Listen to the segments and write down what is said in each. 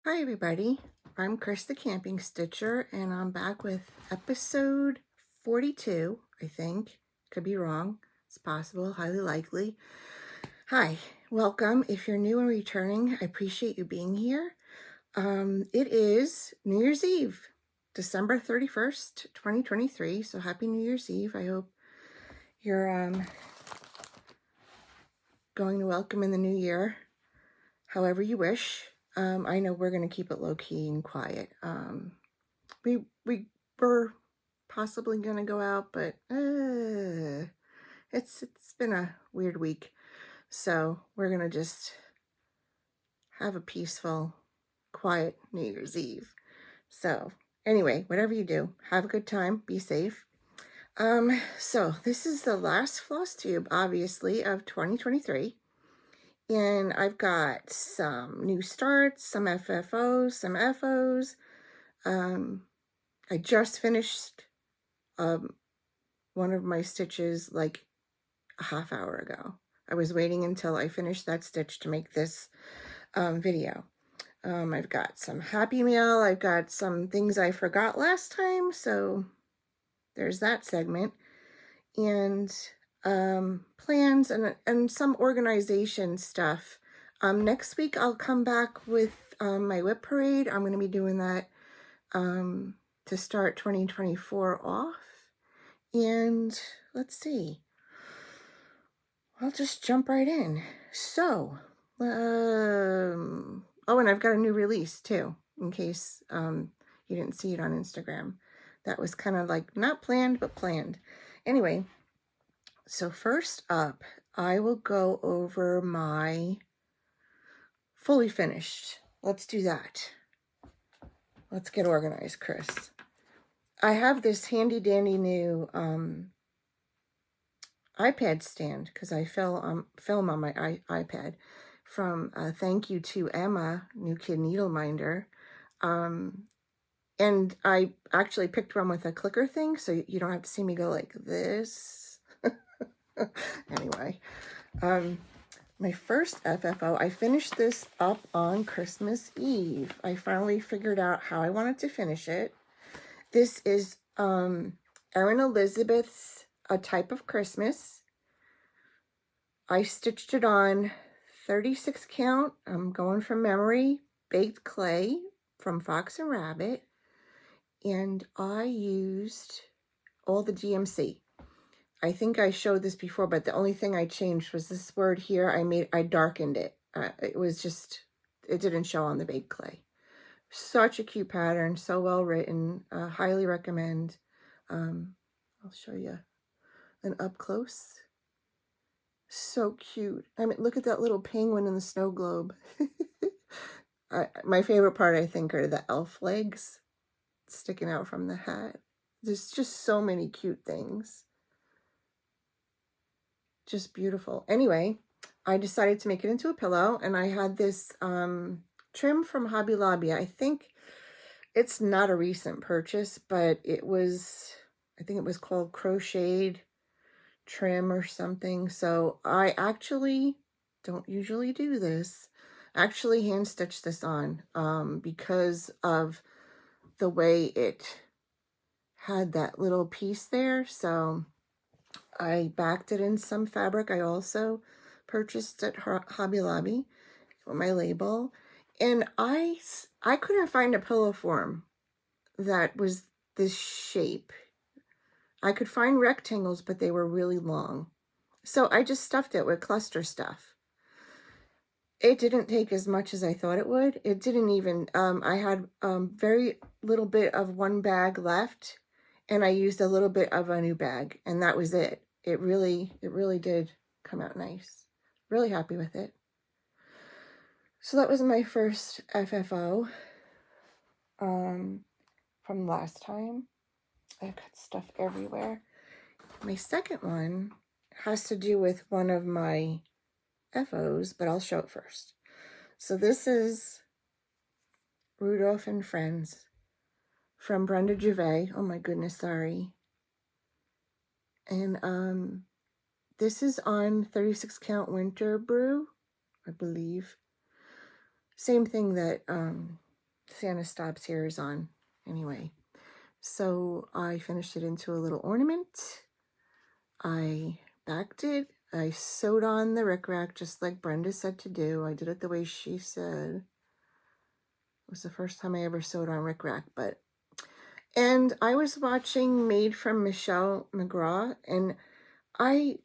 Hi everybody, I'm Chris the Camping Stitcher and I'm back with episode 42, I think. Could be wrong. It's possible, highly likely. Hi, welcome. If you're new and returning, I appreciate you being here. It is New Year's Eve, December 31st, 2023. So happy New Year's Eve. I hope you're going to welcome in the new year however you wish. I know we're going to keep it low-key and quiet. We were possibly going to go out, but it's been a weird week. So we're going to just have a peaceful, quiet New Year's Eve. So anyway, whatever you do, have a good time, be safe. So this is the last Flosstube, obviously, of 2023. And I've got some new starts, some FFOs, some FOs. I just finished one of my stitches like a half hour ago. I was waiting until I finished that stitch to make this video. I've got some Happy Mail. I've got some things I forgot last time, so there's that segment. And plans and some organization stuff. Next week I'll come back with my whip parade. I'm going to be doing that to start 2024 off. And let's see. I'll just jump right in. So, oh, and I've got a new release too, in case you didn't see it on Instagram. That was kind of like not planned, but planned. Anyway, so first up, I will go over my fully finished. Let's do that. Let's get organized, Chris. I have this handy dandy new iPad stand because I film on my iPad from thank you to Emma, New Kid Needle Minder. And I actually picked one with a clicker thing, so you don't have to see me go like this. Anyway, my first FFO, I finished this up on Christmas Eve. I finally figured out how I wanted to finish it. This is Erin Elizabeth's A Type of Christmas. I stitched it on 36 count. I'm going from memory. Baked clay from Fox and Rabbit. And I used all the GMC. I think I showed this before, but the only thing I changed was this word here. I darkened it. It didn't show on the baked clay. Such a cute pattern, so well written. Highly recommend. I'll show you an up close. So cute. I mean, look at that little penguin in the snow globe. My favorite part, I think, are the elf legs sticking out from the hat. There's just so many cute things. Just beautiful. Anyway, I decided to make it into a pillow, and I had this trim from Hobby Lobby. I think it's not a recent purchase, but I think it was called Crocheted Trim or something. So I actually don't usually do this. I actually hand stitched this on because of the way it had that little piece there. So I backed it in some fabric. I also purchased at Hobby Lobby with my label. And I couldn't find a pillow form that was this shape. I could find rectangles, but they were really long. So I just stuffed it with cluster stuff. It didn't take as much as I thought it would. It didn't even, I had very little bit of one bag left, and I used a little bit of a new bag, and that was it. It really did come out nice. Really happy with it. So that was my first FFO from last time. I've got stuff everywhere. My second one has to do with one of my FOs, but I'll show it first. So this is Rudolph and Friends from Brenda Gervais. Oh my goodness, sorry. And this is on 36 count winter brew, I believe. Same thing that Santa stops here is on. Anyway, so I finished it into a little ornament. I backed it. I sewed on the rickrack just like Brenda said to do. I did it the way she said. It was the first time I ever sewed on rickrack, but... And I was watching Made from Michelle McGraw, and I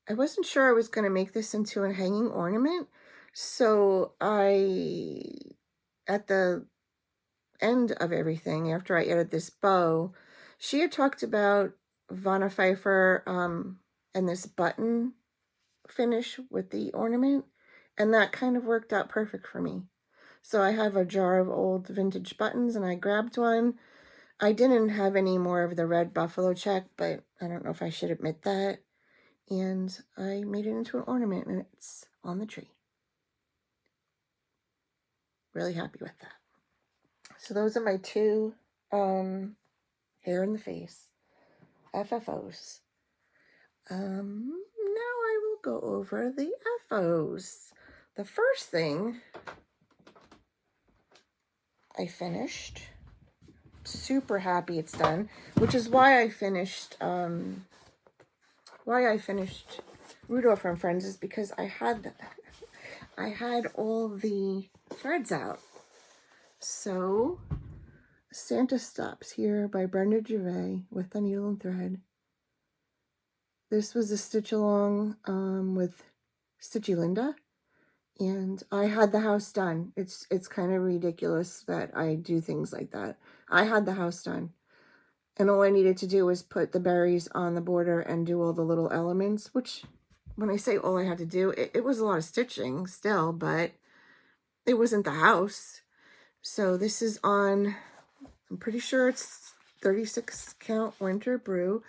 wasn't sure I was going to make this into a hanging ornament. So at the end of everything, after I added this bow, she had talked about Pfeiffer and this button finish with the ornament, and that kind of worked out perfect for me. So I have a jar of old vintage buttons, and I grabbed one. I didn't have any more of the red buffalo check, but I don't know if I should admit that. And I made it into an ornament, and it's on the tree. Really happy with that. So those are my two hair in the face FFOs. Now I will go over the FOs. The first thing I finished. Super happy it's done, which is why I finished Rudolph and Friends, is because I had all the threads out. So Santa Stops here by Brenda Gervais with the needle and thread. This was a stitch along with Stitchy Linda, and I had the house done. It's kind of ridiculous that I do things like that. I had the house done, and all I needed to do was put the berries on the border and do all the little elements, which when I say all I had to do, it was a lot of stitching still, but it wasn't the house. So this is on, I'm pretty sure it's 36 count winter brew.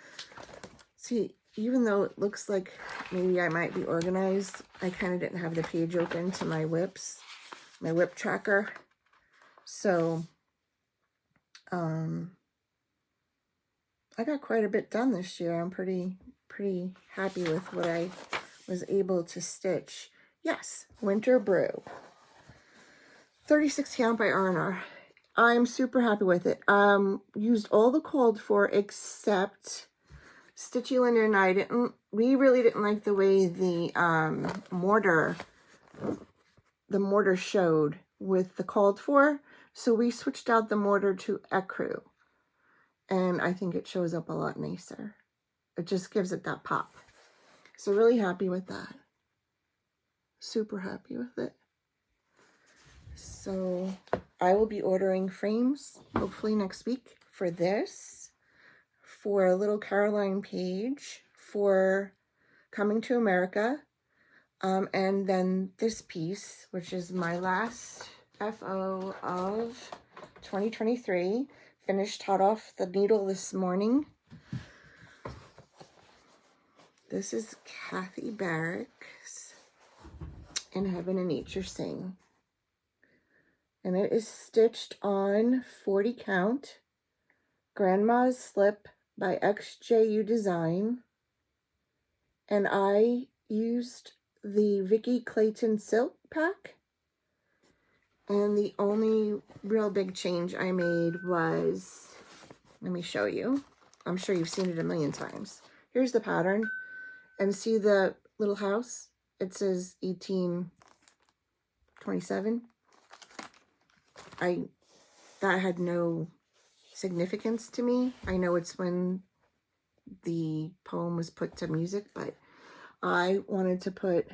See, even though it looks like maybe I might be organized, I kind of didn't have the page open to my whips, my Wip Tracker. So I got quite a bit done this year. I'm pretty happy with what I was able to stitch. Yes, Winter Brew. 36 count by R&R. I'm super happy with it. Used all the called for except Stitchy Linda and I we really didn't like the way the mortar showed with the called for. So we switched out the mortar to ecru. And I think it shows up a lot nicer. It just gives it that pop. So really happy with that. Super happy with it. So I will be ordering frames hopefully next week for this, for a little Caroline page, for Coming to America, and then this piece, which is my last FO of 2023. Finished hot off the needle this morning. This is Kathy Barrick's In Heaven and Nature Sing. And it is stitched on 40 count. Grandma's Slip by XJU Design. And I used the Vicky Clayton Silk Pack. And the only real big change I made was, let me show you. I'm sure you've seen it a million times. Here's the pattern. And see the little house? It says 1827. That had no significance to me. I know it's when the poem was put to music, but I wanted to put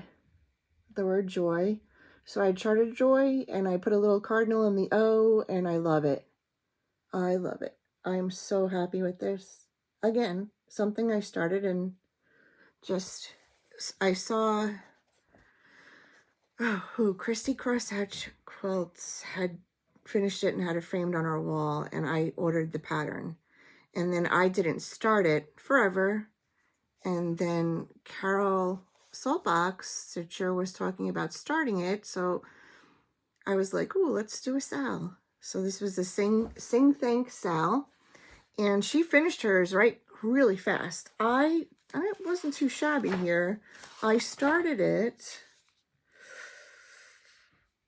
the word joy. So I charted joy, and I put a little cardinal in the O, and I love it. I love it. I'm so happy with this. Again, something I started and just, I saw, Christy Crosshatch Quilts had finished it and had it framed on our wall, and I ordered the pattern. And then I didn't start it forever. And then Carol Saltbox Stitcher was talking about starting it, so I was like, "Ooh, let's do a Sal." So this was the Sing Thank Sal, and she finished hers really fast. I wasn't too shabby here. I started it.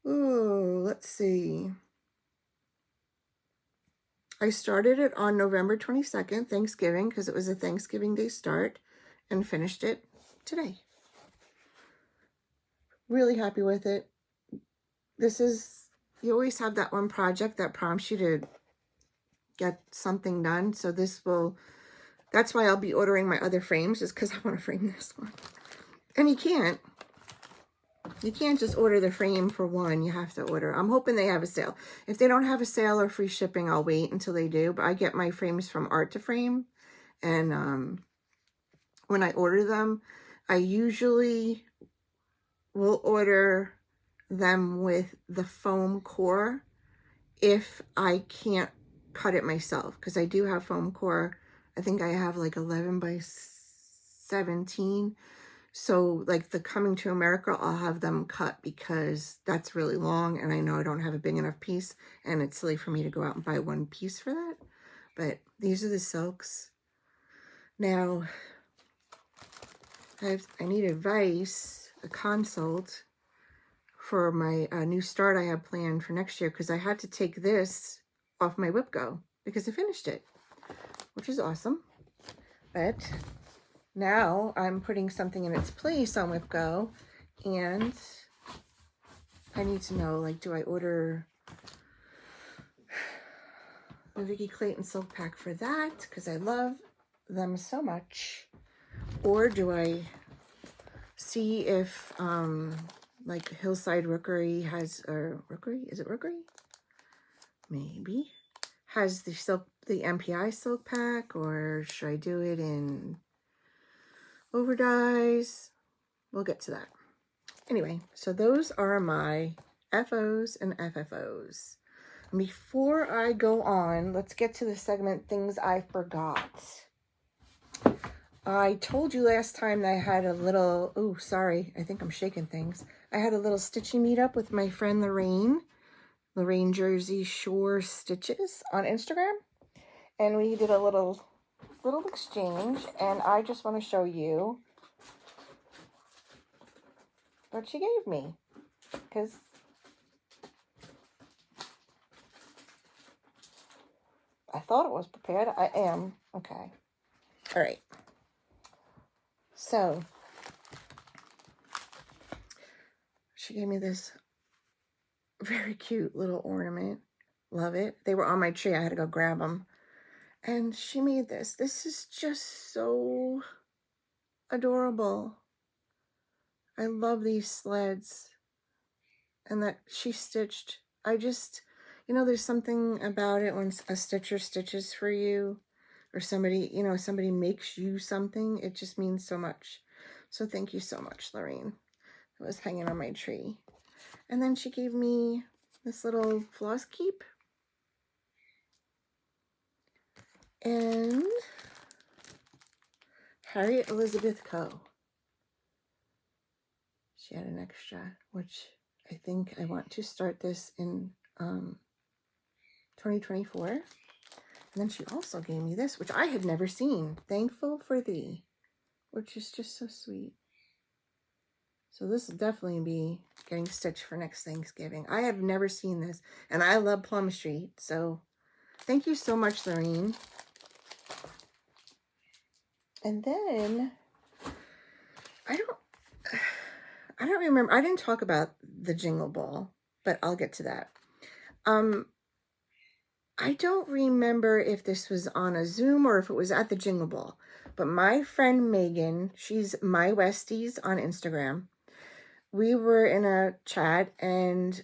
Ooh, let's see. I started it on November 22nd, Thanksgiving, because it was a Thanksgiving Day start, and finished it today. Really happy with it. This is, you always have that one project that prompts you to get something done. So this will, that's why I'll be ordering my other frames, is because I want to frame this one. And you can't just order the frame for one. You have to order. I'm hoping they have a sale. If they don't have a sale or free shipping, I'll wait until they do. But I get my frames from Art to Frame. And when I order them, I usually will order them with the foam core if I can't cut it myself, because I do have foam core. I think I have like 11 by 17. So like the Coming to America, I'll have them cut because that's really long and I know I don't have a big enough piece, and it's silly for me to go out and buy one piece for that. But these are the silks. Now, I need advice, a consult for my new start I have planned for next year, because I had to take this off my Whip Go because I finished it, which is awesome. But now I'm putting something in its place on Whip Go, and I need to know, like, do I order the Vicky Clayton Silk Pack for that because I love them so much, or do I see if like Hillside Rookery has, or Rookery, is it Rookery? Maybe has the MPI Silk Pack, or should I do it in Overdyes? We'll get to that. Anyway, so those are my FOs and FFOs. Before I go on, let's get to the segment Things I Forgot. I told you last time that I had a little, oh, sorry, I think I'm shaking things. I had a little stitching meetup with my friend Lorraine Jersey Shore Stitches on Instagram. And we did a little exchange, and I just want to show you what she gave me, because I thought it was prepared. I am. Okay. All right. So she gave me this very cute little ornament. Love it. They were on my tree. I had to go grab them. And she made this. This is just so adorable. I love these sleds. And that she stitched. I just, you know, there's something about it when a stitcher stitches for you, or somebody, you know, somebody makes you something. It just means so much. So thank you so much, Lorraine. It was hanging on my tree. And then she gave me this little floss keep. And Harriet Elizabeth Coe. She had an extra, which I think I want to start this in 2024. And then she also gave me this, which I had never seen. Thankful for Thee, which is just so sweet. So this will definitely be getting stitched for next Thanksgiving. I have never seen this, and I love Plum Street. So thank you so much, Lorraine. And then I don't remember. I didn't talk about the Jingle Ball, but I'll get to that. I don't remember if this was on a Zoom or if it was at the Jingle Ball, but my friend Megan, she's My Westies on Instagram. We were in a chat, and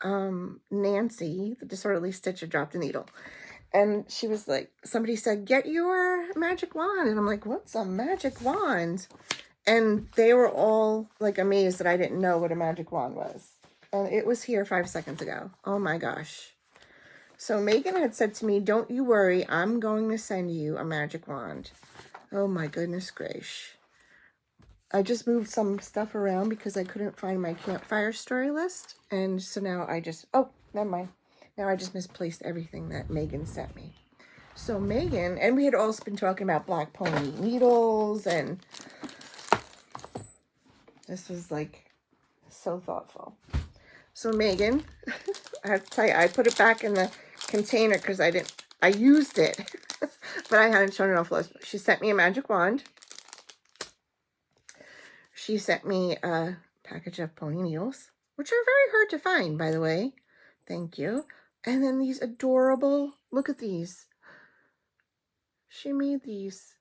Nancy, the Disorderly Stitcher, dropped a needle. And she was like, somebody said, get your magic wand. And I'm like, what's a magic wand? And they were all like amazed that I didn't know what a magic wand was. And it was here 5 seconds ago. Oh my gosh. So Megan had said to me, don't you worry, I'm going to send you a magic wand. Oh my goodness gracious. I just moved some stuff around because I couldn't find my Campfire story list. And so now I just, oh, never mind. Now I just misplaced everything that Megan sent me. So Megan, and we had also been talking about Black Pony needles, and this was like so thoughtful. So Megan, I have to tell you, I put it back in the container because I used it, but I hadn't shown it on Flosstube. She sent me a magic wand. She sent me a package of pony needles, which are very hard to find, by the way. Thank you. And then these adorable, look at these. She made these.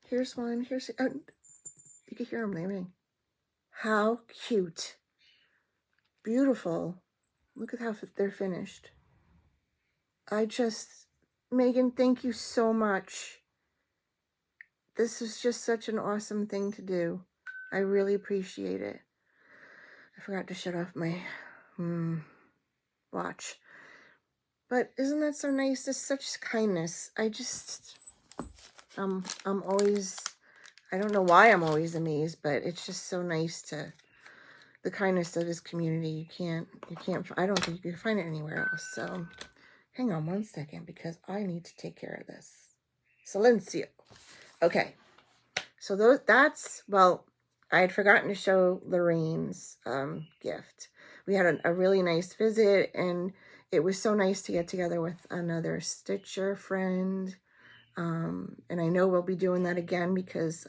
Here's one. Here's, oh, you can hear them ringing. How cute. Beautiful. Look at how they're finished. Megan, thank you so much. This is just such an awesome thing to do. I really appreciate it. I forgot to shut off my watch. But isn't that so nice? It's such kindness. I'm always, I don't know why I'm always amazed, but it's just so nice the kindness of this community. I don't think you can find it anywhere else. So hang on one second because I need to take care of this. Silencio. Okay. So well, I had forgotten to show Lorraine's gift. We had a really nice visit, and it was so nice to get together with another Stitcher friend. And I know we'll be doing that again because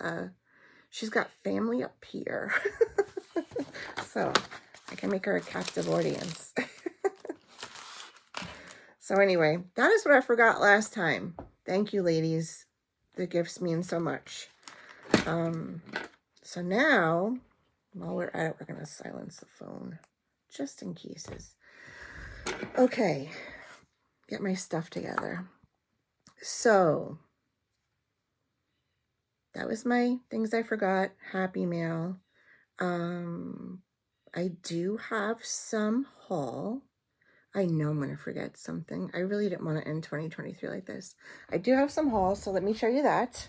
she's got family up here. So I can make her a captive audience. So anyway, that is what I forgot last time. Thank you, ladies. The gifts mean so much. So now, while we're at it, we're going to silence the phone, just in cases. Okay, get my stuff together. So, that was my things I forgot, happy mail. I do have some haul. I know I'm going to forget something. I really didn't want to end 2023 like this. I do have some haul, so let me show you that.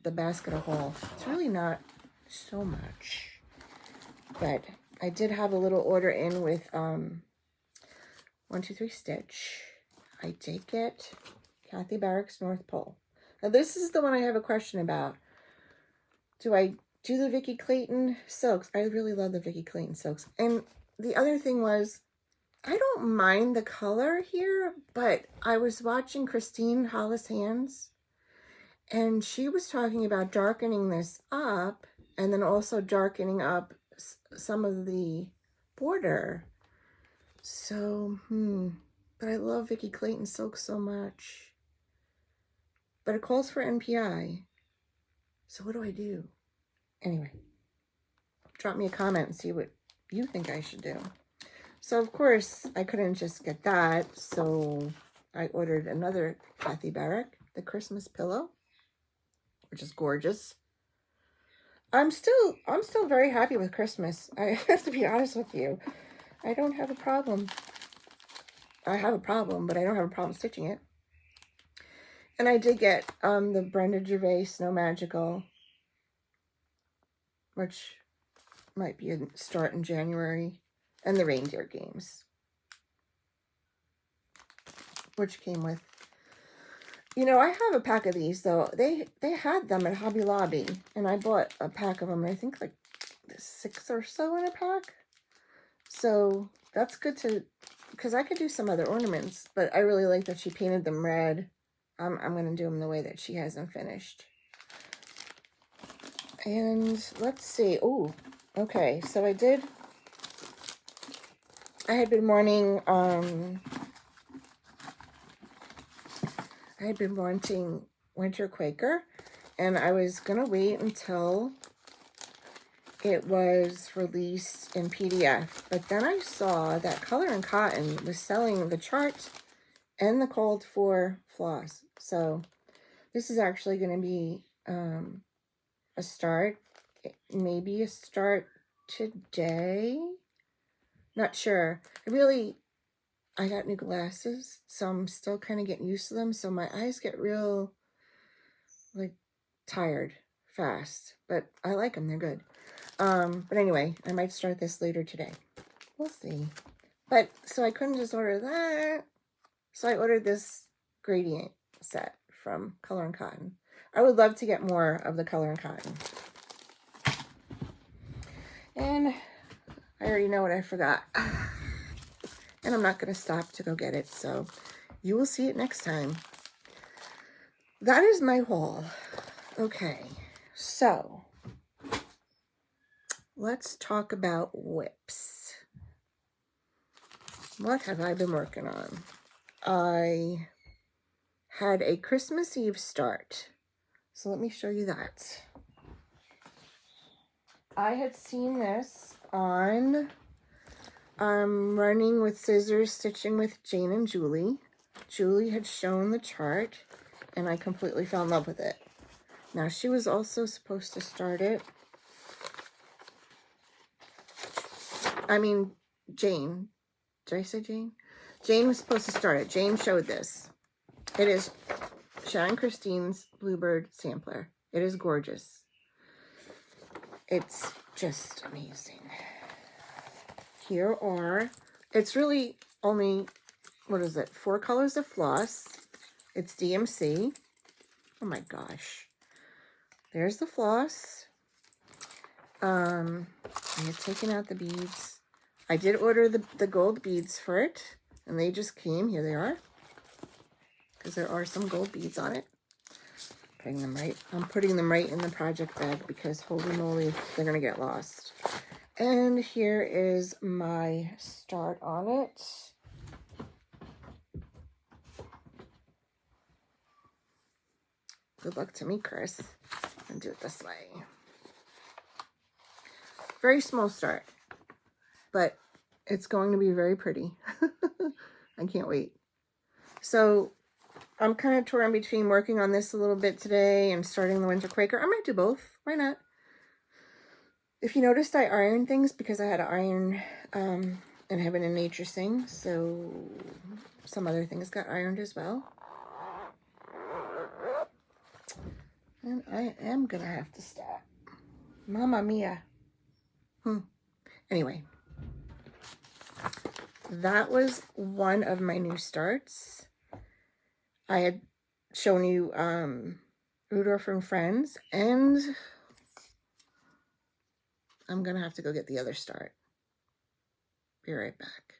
The basket of haul. It's really not so much, but I did have a little order in with 123 Stitch. I did get Kathy Barrick's North Pole. Now this is the one I have a question about. Do I do the Vicki Clayton silks? I really love the Vicki Clayton silks. And the other thing was, I don't mind the color here, but I was watching Christine Hollis Hands, and she was talking about darkening this up and then also darkening up some of the border. So, but I love Vicki Clayton silk so much. But it calls for NPI. So what do I do? Anyway, drop me a comment and see what you think I should do. So, of course, I couldn't just get that. So I ordered another Kathy Barrick, the Christmas pillow, which is gorgeous. I'm still very happy with Christmas. I have to be honest with you. I don't have a problem. I have a problem, but I don't have a problem stitching it. And I did get the Brenda Gervais Snow Magical, which might be a start in January, and the Reindeer Games, which came with, you know, I have a pack of these, though. They had them at Hobby Lobby, and I bought a pack of them, and I think like 6 or so in a pack. So that's good to, because I could do some other ornaments, but I really like that she painted them red. I'm going to do them the way that she has them finished. And let's see. Oh, okay. So I had been wanting Winter Quaker, and I was going to wait until it was released in PDF. But then I saw that Color and Cotton was selling the chart and the called for floss. So this is actually going to be a start, maybe a start today. Not sure. I got new glasses, so I'm still kind of getting used to them. So my eyes get real, like, tired fast. But I like them. They're good. But anyway, I might start this later today. We'll see. But, so I couldn't just order that. So I ordered this gradient set from Color and Cotton. I would love to get more of the Color and Cotton. And I already know what I forgot. and I'm not going to stop to go get it, so you will see it next time. That is my haul. Okay, so let's talk about whips. What have I been working on? I had a Christmas Eve start, so let me show you that. I had seen this on Running with Scissors, Stitching with Jane and Julie. Julie had shown the chart, and I completely fell in love with it. Now, she was also supposed to start it. I mean, Jane. Did I say Jane? Jane was supposed to start it. Jane showed this. It is Sharon Christine's Bluebird sampler. It is gorgeous. It's just amazing. Here are, it's really only, what is it, 4 colors of floss. It's DMC. Oh my gosh. There's the floss. I had taken out the beads. I did order the gold beads for it, and they just came. Here they are, because there are some gold beads on it. Putting them right. I'm putting them right in the project bag because holy moly, they're gonna get lost. And here is my start on it. Good luck to me, Chris. And do it this way. Very small start, but it's going to be very pretty. I can't wait. So I'm kind of torn between working on this a little bit today and starting the Winter Quaker. I might do both. Why not? If you noticed, I ironed things because I had to iron in Heaven and Nature Sing. So some other things got ironed as well. And I am going to have to stop. Mamma mia. Anyway. That was one of my new starts. I had shown you Rudolph and Friends, and I'm going to have to go get the other start. Be right back.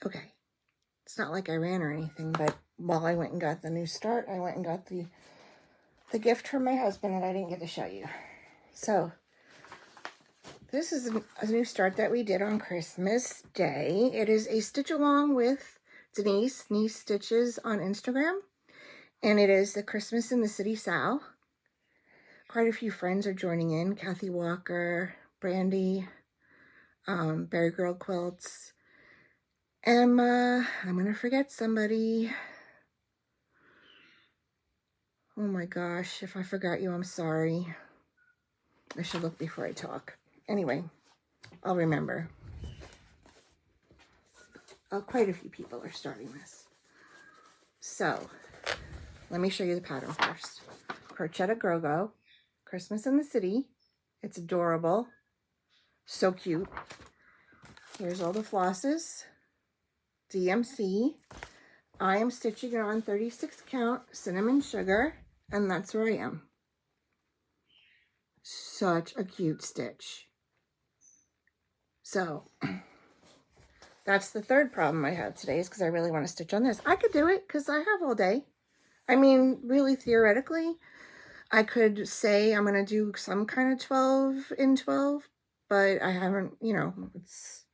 Okay. It's not like I ran or anything, but while I went and got the new start, I went and got the gift from my husband that I didn't get to show you. So, this is a new start that we did on Christmas Day. It is a stitch along with Denise Stitches on Instagram. And it is the Christmas in the City Sal. Quite a few friends are joining in. Kathy Walker, Brandi, Berry Girl Quilts, Emma. I'm going to forget somebody. Oh my gosh, if I forgot you, I'm sorry. I should look before I talk. Anyway, I'll remember. Quite a few people are starting this. So, let me show you the pattern first. Crocetta Grogo, Christmas in the City. It's adorable. So cute. Here's all the flosses. DMC. I am stitching it on 36 count cinnamon sugar, and that's where I am. Such a cute stitch. So, that's the third problem I have today, is because I really want to stitch on this. I could do it because I have all day. I mean, really theoretically, I could say I'm going to do some kind of 12 in 12, but I haven't, you know, it's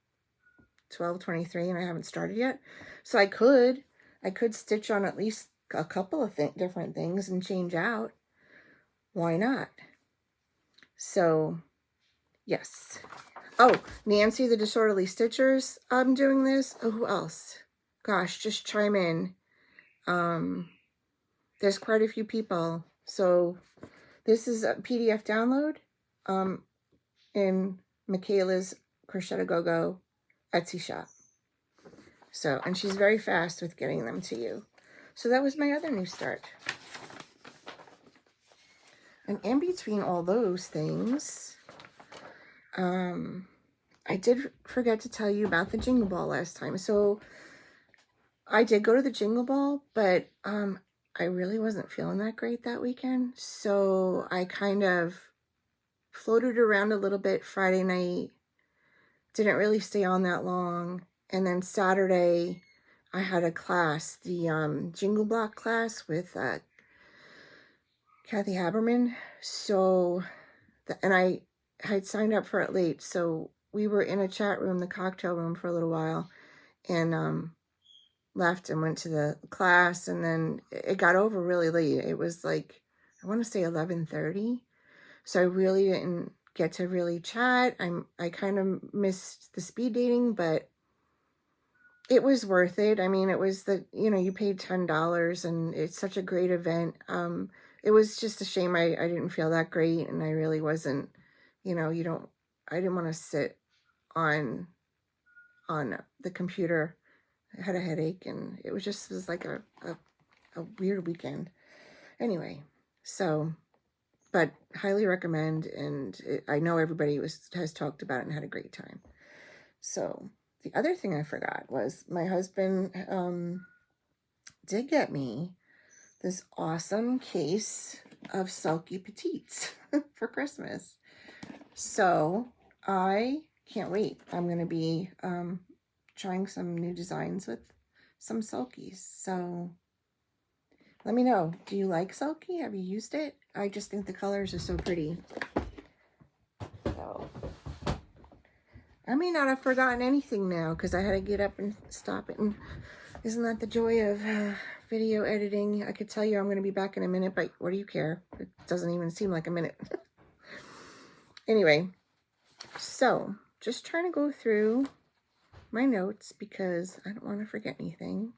12:23 and I haven't started yet. So I could stitch on at least a couple of different things and change out. Why not? So, yes. Oh, Nancy, the Disorderly Stitchers, I'm doing this. Oh, who else? Gosh, just chime in. There's quite a few people. So this is a PDF download in Michaela's Crochet Go-Go Etsy shop. So, and she's very fast with getting them to you. So that was my other new start. And in between all those things, I did forget to tell you about the Jingle Ball last time. So I did go to the Jingle Ball, but I really wasn't feeling that great that weekend. So I kind of floated around a little bit Friday night didn't really stay on that long. And then Saturday, I had a class, the Jingle Ball class with Kathy Haberman. So, and I had signed up for it late. So we were in a chat room, the cocktail room, for a little while, and left and went to the class. And then it got over really late. It was like, I want to say 11:30. So I really didn't get to really chat. I kind of missed the speed dating, but it was worth it. I mean, it was you paid $10 and it's such a great event. It was just a shame I didn't feel that great, and I really wasn't, I didn't want to sit on the computer. I had a headache, and it was like a weird weekend. Anyway, so, but highly recommend, and I know everybody has talked about it and had a great time. So the other thing I forgot was my husband did get me this awesome case of Sulky Petites for Christmas. So I can't wait. I'm going to be trying some new designs with some Sulkies. So let me know. Do you like Sulky? Have you used it? I just think the colors are so pretty. So I may not have forgotten anything now because I had to get up and stop it. And isn't that the joy of video editing? I could tell you I'm going to be back in a minute, but what do you care? It doesn't even seem like a minute. Anyway, so just trying to go through my notes because I don't want to forget anything.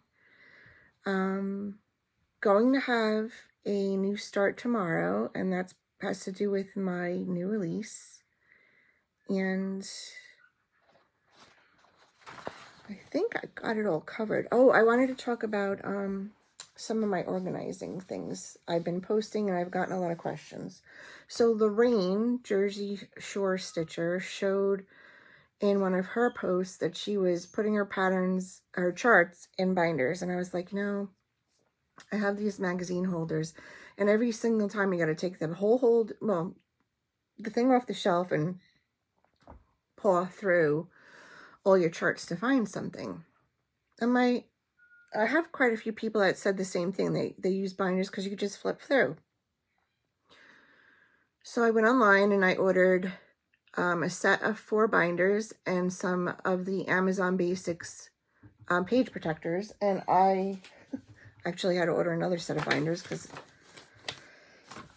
Going to have a new start tomorrow, and that has to do with my new release. And I think I got it all covered. Oh, I wanted to talk about some of my organizing things I've been posting, and I've gotten a lot of questions. So Lorraine, Jersey Shore Stitcher, showed in one of her posts that she was putting her patterns, her charts in binders. And I was like, no, I have these magazine holders, and every single time you got to take the the thing off the shelf and paw through all your charts to find something. And I have quite a few people that said the same thing. They use binders because you could just flip through. So I went online and I ordered a set of 4 binders and some of the Amazon Basics page protectors. And I actually had to order another set of binders because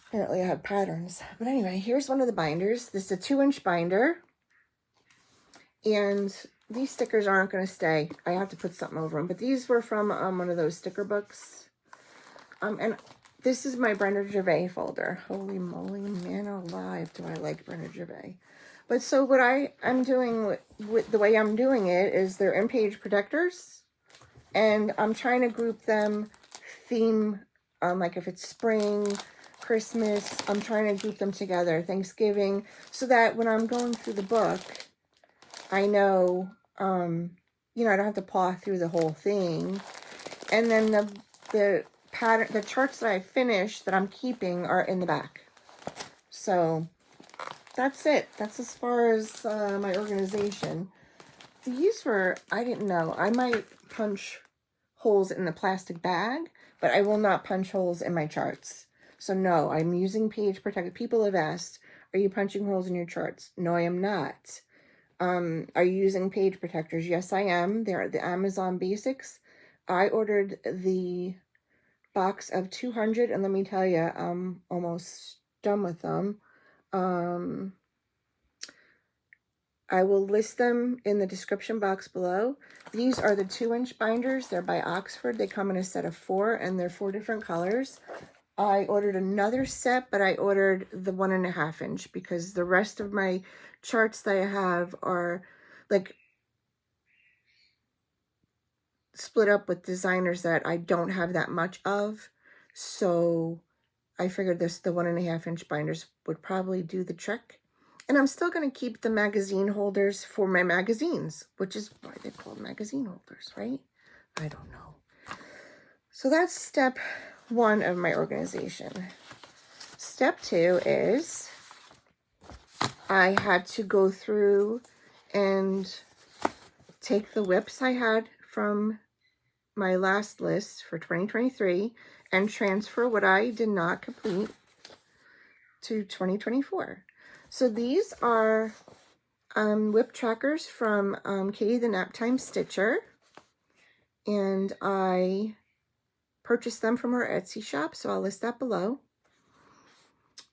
apparently I have patterns. But anyway, here's one of the binders. This is a 2-inch binder. And these stickers aren't going to stay. I have to put something over them. But these were from one of those sticker books. And this is my Brenda Gervais folder. Holy moly, man alive, do I like Brenda Gervais. But so what I'm doing with the way I'm doing it is they're in page protectors. And I'm trying to group them theme, like if it's spring, Christmas, I'm trying to group them together, Thanksgiving, so that when I'm going through the book, I know, I don't have to paw through the whole thing. And then the pattern, the charts that I finished that I'm keeping are in the back. So that's it. That's as far as my organization. These were, I didn't know. I might punch holes in the plastic bag, but I will not punch holes in my charts. So no, I'm using page protector. People have asked, are you punching holes in your charts? No, I am not. Are you using page protectors? Yes, I am. They're the Amazon Basics. I ordered the box of 200, and let me tell you, I'm almost done with them. I will list them in the description box below. These are the 2-inch binders. They're by Oxford. They come in a set of 4, and they're 4 different colors. I ordered another set, but I ordered the 1.5 inch because the rest of my charts that I have are like split up with designers that I don't have that much of. So I figured the 1.5 inch binders would probably do the trick. And I'm still going to keep the magazine holders for my magazines, which is why they're called magazine holders, right? I don't know. So that's step 1 of my organization. Step 2 is I had to go through and take the whips I had from my last list for 2023 and transfer what I did not complete to 2024. So these are whip trackers from Katie the Naptime Stitcher, and I purchased them from her Etsy shop, so I'll list that below.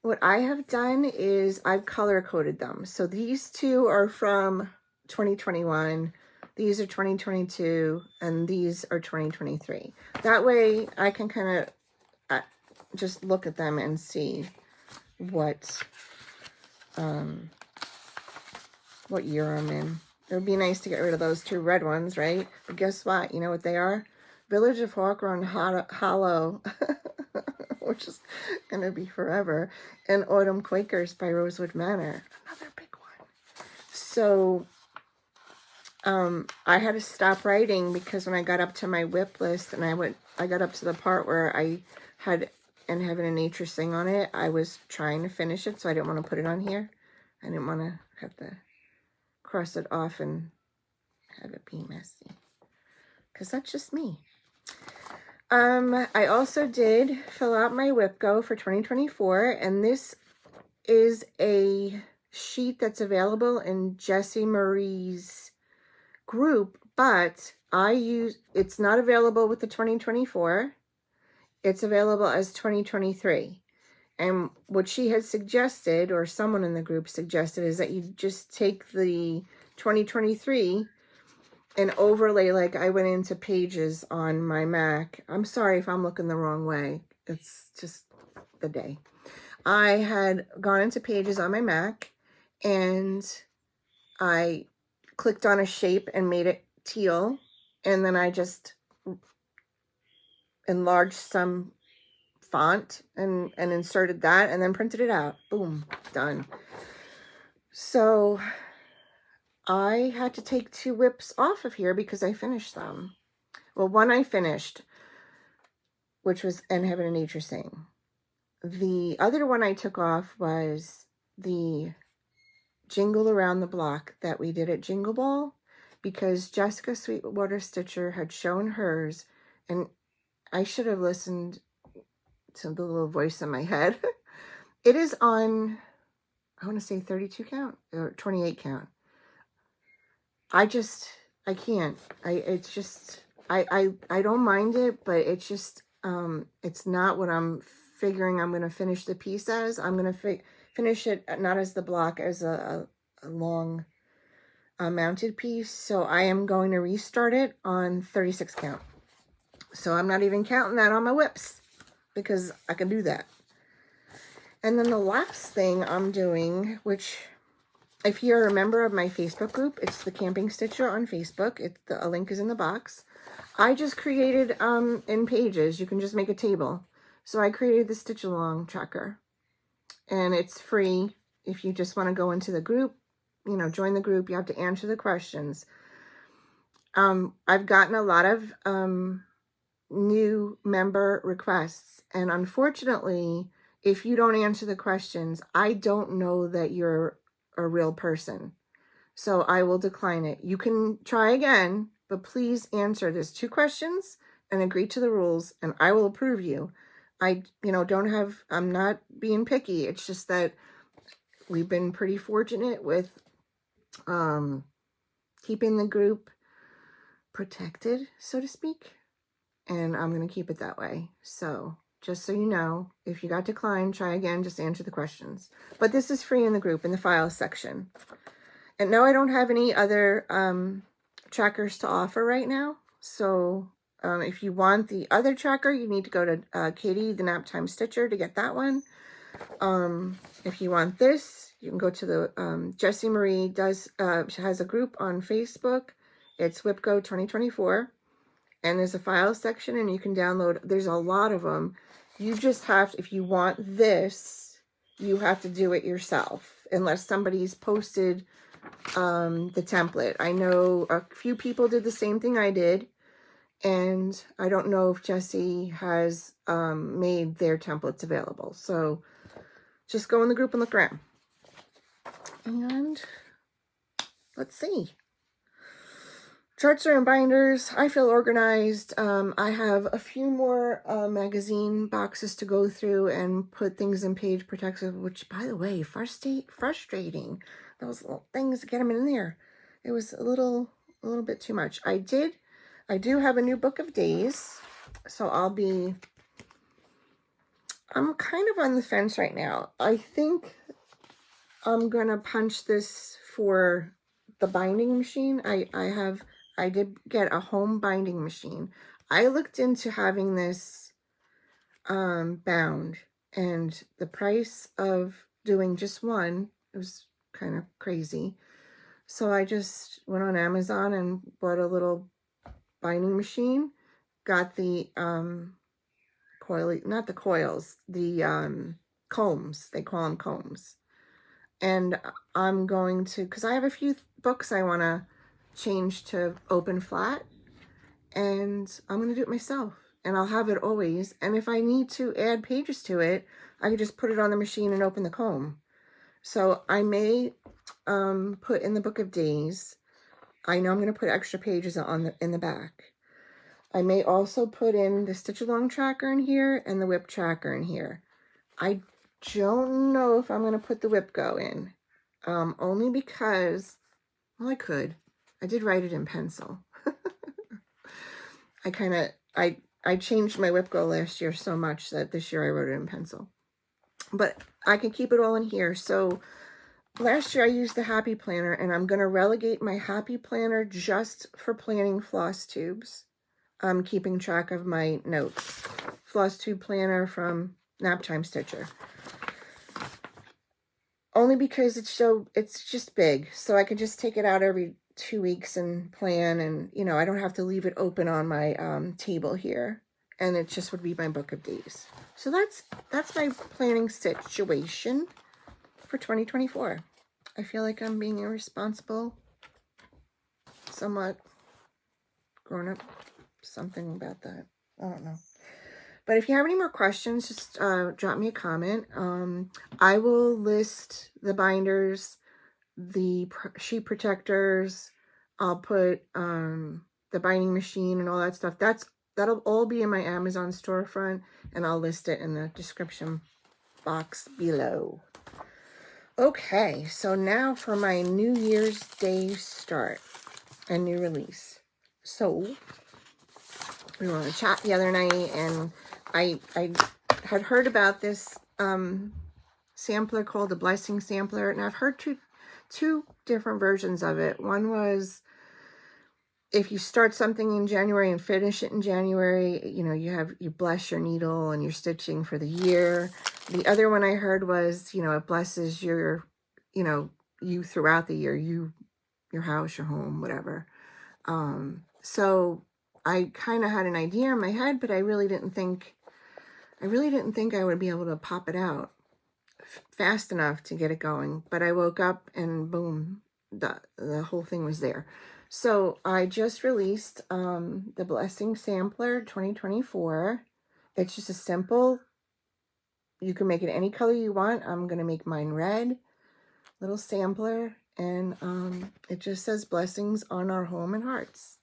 What I have done is I've color coded them. So these two are from 2021, these are 2022, and these are 2023. That way I can kind of just look at them and see what year I'm in. It would be nice to get rid of those two red ones, right? But guess what? You know what they are? Village of Hawkrun Hollow, which is going to be forever, and Autumn Quakers by Rosewood Manor. Another big one. So I had to stop writing because when I got up to my whip list and I got up to the part where I had "And Heaven and Nature Sing" on it, I was trying to finish it, so I didn't want to put it on here. I didn't want to have to cross it off and have it be messy, because that's just me. I also did fill out my whip go for 2024, and this is a sheet that's available in Jessie Marie's group, but it's not available with the 2024. It's available as 2023. And what she had suggested, or someone in the group suggested, is that you just take the 2023 and overlay, like I went into Pages on my Mac. I'm sorry if I'm looking the wrong way. It's just the day. I had gone into Pages on my Mac, and I clicked on a shape and made it teal, and then I just enlarged some font and inserted that, and then printed it out. Boom, done. So I had to take 2 whips off of here because I finished them. Well, one I finished, which was "And Heaven and Nature Sing." The other one I took off was the Jingle Around the Block that we did at Jingle Ball, because Jessica Sweetwater Stitcher had shown hers, and I should have listened to the little voice in my head. It is on, I want to say 32 count or 28 count. I can't. I don't mind it, but it's just, it's not what I'm figuring I'm going to finish the piece as. I'm going to finish it not as the block, as a long mounted piece. So I am going to restart it on 36 count. So I'm not even counting that on my whips, because I can do that. And then the last thing I'm doing, which, if you're a member of my Facebook group, it's the Camping Stitcher on Facebook. A link is in the box. I just created, in Pages, you can just make a table. So I created the Stitch Along tracker. And it's free. If you just want to go into the group, join the group, you have to answer the questions. I've gotten a lot of new member requests. And unfortunately, if you don't answer the questions, I don't know that you're a real person. So I will decline it. You can try again, but please answer. There's 2 questions and agree to the rules, and I will approve you. I'm not being picky. It's just that we've been pretty fortunate with keeping the group protected, so to speak. And I'm going to keep it that way. So just so you know, if you got declined, try again, just answer the questions. But this is free in the group, in the files section. And no, I don't have any other trackers to offer right now. So if you want the other tracker, you need to go to Katie the Naptime Stitcher to get that one. If you want this, you can go to the Jessie Marie she has a group on Facebook. It's WhipGo 2024. And there's a file section, and you can download. There's a lot of them. You just have to, if you want this, you have to do it yourself, unless somebody's posted the template. I know a few people did the same thing I did, and I don't know if Jessie has made their templates available. So just go in the group and look around. And let's see. Charts are in binders. I feel organized. I have a few more magazine boxes to go through and put things in page protective, which, by the way, frustrating. Those little things, get them in there. It was a little bit too much. I do have a new book of days, so I'm kind of on the fence right now. I think I'm gonna punch this for the binding machine. I did get a home binding machine. I looked into having this bound, and the price of doing just one, it was kind of crazy. So I just went on Amazon and bought a little binding machine. Got the not the coils, the combs. They call them combs. And I'm going to, because I have a few books I want to change to open flat, and I'm going to do it myself, and I'll have it always. And if I need to add pages to it, I can just put it on the machine and open the comb. So I may put in the book of days. I know I'm going to put extra pages in the back. I may also put in the stitch along tracker in here and the whip tracker in here. I don't know if I'm going to put the whip go in, only because, well, I could. I did write it in pencil. I changed my whip go last year so much that this year I wrote it in pencil. But I can keep it all in here. So last year I used the Happy Planner, and I'm going to relegate my Happy Planner just for planning floss tubes. I'm keeping track of my notes. Floss tube planner from Naptime Stitcher. Only because it's just big, so I can just take it out every 2 weeks and plan, and I don't have to leave it open on my table here, and it just would be my book of days. So that's my planning situation for 2024. I feel like I'm being irresponsible, somewhat grown up, something about that. I don't know. But if you have any more questions, just drop me a comment. I will list the binders, the sheet protectors. I'll put the binding machine and all that stuff. That'll all be in my Amazon storefront, and I'll list it in the description box below. Okay, so now for my New Year's Day start and new release. So we were on a chat the other night, and I had heard about this sampler called the Blessing Sampler, and I've heard two different versions of it. One was if you start something in January and finish it in January, you bless your needle and you're stitching for the year. The other one I heard was, it blesses your, you throughout the year, your house, your home, whatever. So I kind of had an idea in my head, but I really didn't think I would be able to pop it out fast enough to get it going. But I woke up and boom, the whole thing was there. So I just released the Blessing Sampler 2024. It's just a simple, you can make it any color you want. I'm going to make mine red, little sampler, and it just says blessings on our home and hearts.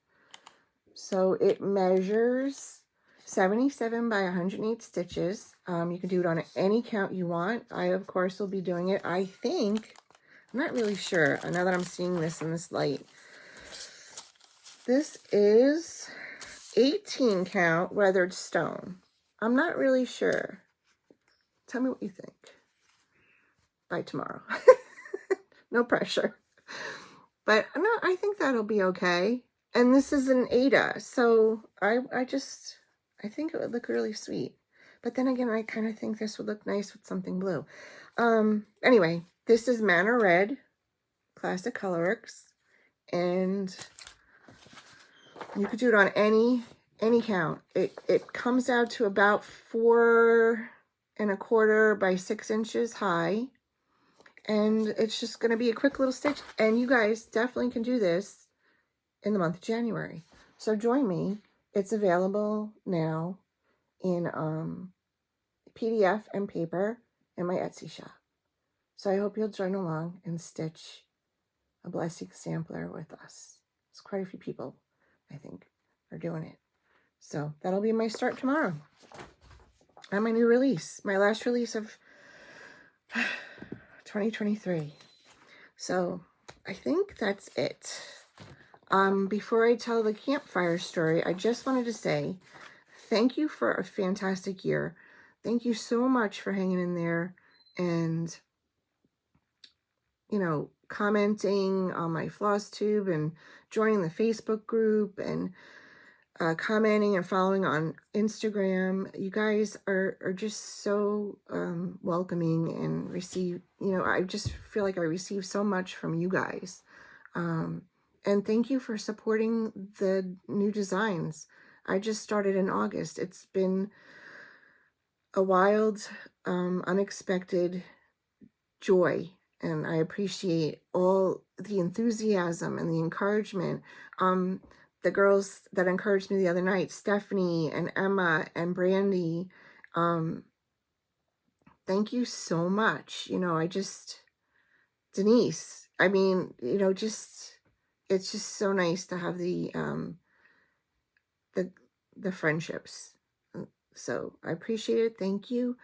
So it measures 77 by 108 stitches. You can do it on any count you want. I, of course, will be doing it. I think, I'm not really sure, now that I'm seeing this in this light. This is 18 count weathered stone. I'm not really sure. Tell me what you think by tomorrow. No pressure. But no, I think that'll be okay. And this is an Ada, so I think it would look really sweet. But then again, I kind of think this would look nice with something blue. Anyway, this is Mana Red, Classic Colorworks, and you could do it on any count. It comes out to about 4 1/4 by 6 inches high, and it's just going to be a quick little stitch. And you guys definitely can do this in the month of January. So join me. It's available now in PDF and paper in my Etsy shop. So I hope you'll join along and stitch a blessing sampler with us. It's quite a few people, I think, are doing it. So that'll be my start tomorrow. And my new release, my last release of 2023. So I think that's it. Before I tell the campfire story, I just wanted to say thank you for a fantastic year. Thank you so much for hanging in there and, you know, commenting on my Flosstube and joining the Facebook group and commenting and following on Instagram. You guys are just so welcoming and receive, you know, I just feel like I receive so much from you guys. And thank you for supporting the new designs. I just started in August. It's been a wild, unexpected joy. And I appreciate all the enthusiasm and the encouragement. The girls that encouraged me the other night, Stephanie and Emma and Brandi, thank you so much. You know, Denise, I mean, you know, it's just so nice to have the friendships. So I appreciate it. Thank you.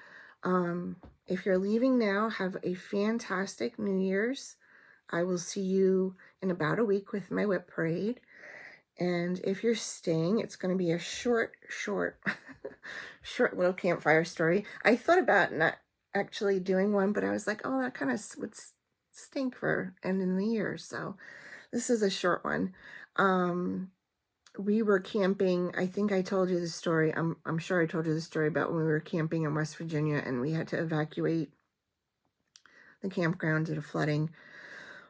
If you're leaving now, have a fantastic New Year's. I will see you in about a week with my whip parade. And if you're staying, it's going to be a short little campfire story. I thought about not actually doing one, but I was like, oh, that kind of would stink for ending the year. So this is a short one. We were camping. I think I told you the story. I'm sure I told you the story about when we were camping in West Virginia and we had to evacuate the campground due to flooding.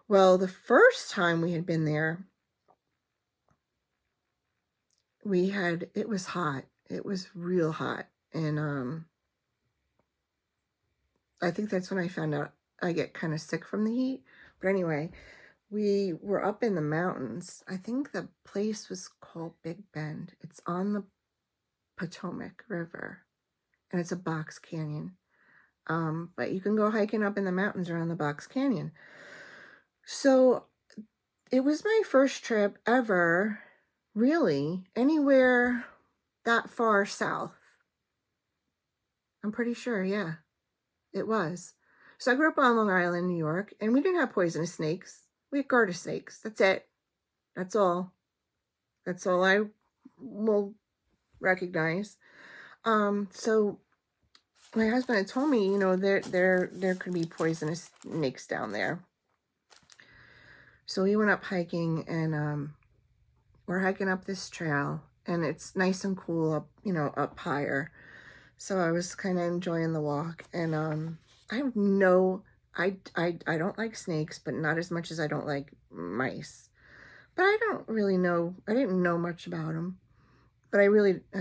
Well, the first time we had been there, it was hot. It was real hot. And I think that's when I found out I get kind of sick from the heat. But anyway, we were up in the mountains. I think the place was called Big Bend. It's on the Potomac River, and it's a box canyon. But you can go hiking up in the mountains around the box canyon. So it was my first trip ever, really, anywhere that far south. I'm pretty sure, yeah, it was. So I grew up on Long Island, New York, and we didn't have poisonous snakes. We had garter snakes. That's it. That's all. That's all I will recognize. So my husband had told me, you know, there could be poisonous snakes down there. So we went up hiking, and we're hiking up this trail, and it's nice and cool up, you know, up higher. So I was kind of enjoying the walk, and I have I don't like snakes, but not as much as I don't like mice. But I don't really know. I didn't know much about them, but I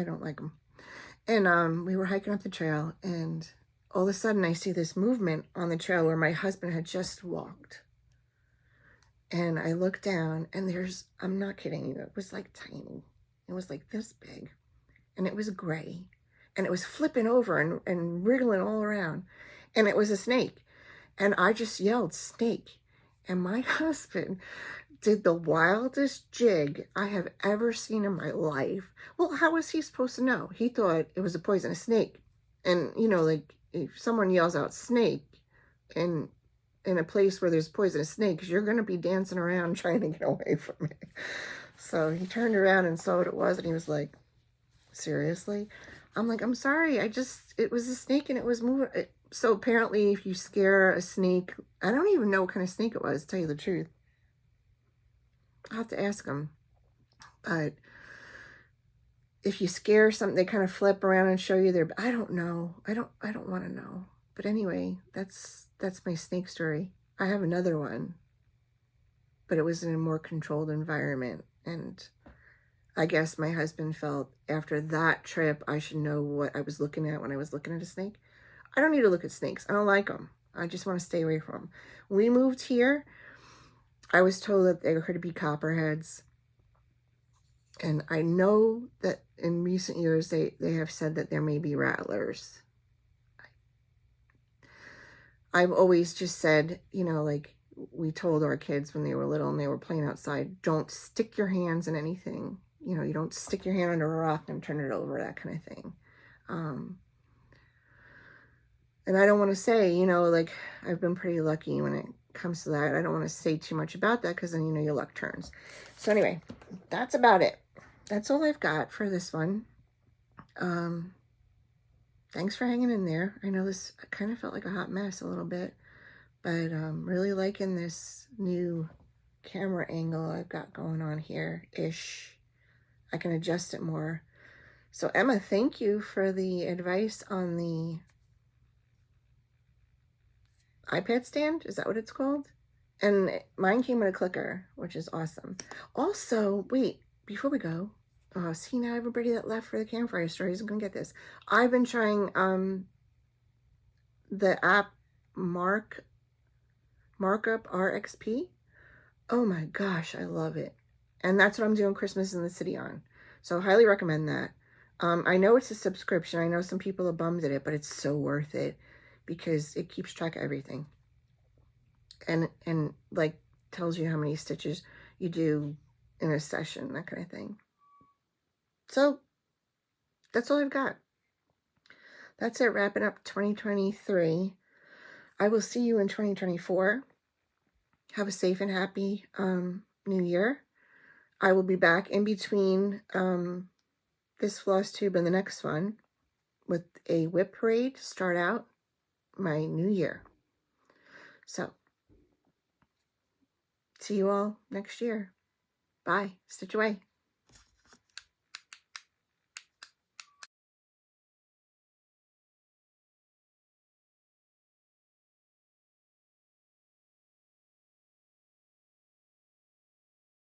don't like them. And we were hiking up the trail, and all of a sudden I see this movement on the trail where my husband had just walked. And I looked down, and I'm not kidding you, it was like tiny. It was like this big, and it was gray, and it was flipping over and wriggling all around, and it was a snake. And I just yelled, snake. And my husband did the wildest jig I have ever seen in my life. Well, how was he supposed to know? He thought it was a poisonous snake. And, you know, like, if someone yells out snake in a place where there's poisonous snakes, you're going to be dancing around trying to get away from it. So he turned around and saw what it was, and he was like, seriously? I'm like, I'm sorry, it was a snake and it was moving. So apparently if you scare a snake, I don't even know what kind of snake it was, to tell you the truth. I'll have to ask him. But if you scare something, they kind of flip around and show you I don't know. I don't want to know. But anyway, that's my snake story. I have another one, but it was in a more controlled environment. And I guess my husband felt after that trip, I should know what I was looking at when I was looking at a snake. I don't need to look at snakes. I don't like them. I just want to stay away from them. When we moved here, I was told that there could be copperheads. And I know that in recent years, they have said that there may be rattlers. I've always just said, you know, like, we told our kids when they were little and they were playing outside, don't stick your hands in anything. You know, you don't stick your hand under a rock and turn it over, that kind of thing. And I don't want to say, you know, like, I've been pretty lucky when it comes to that. I don't want to say too much about that because then, you know, your luck turns. So anyway, that's about it. That's all I've got for this one. Thanks for hanging in there. I know this kind of felt like a hot mess a little bit, but really liking this new camera angle I've got going on here-ish. I can adjust it more. So Emma, thank you for the advice on the iPad stand. Is that what it's called? And mine came with a clicker, which is awesome. Also, wait, before we go, see, now everybody that left for the Campfire story isn't gonna get this. I've been trying the app Markup RXP. Oh my gosh, I love it. And that's what I'm doing Christmas in the City on. So highly recommend that. I know it's a subscription. I know some people are bummed at it, but it's so worth it because it keeps track of everything. And like tells you how many stitches you do in a session, that kind of thing. So that's all I've got. That's it, wrapping up 2023. I will see you in 2024. Have a safe and happy new year. I will be back in between this Flosstube and the next one with a whip parade to start out my new year. So, see you all next year. Bye. Stitch away.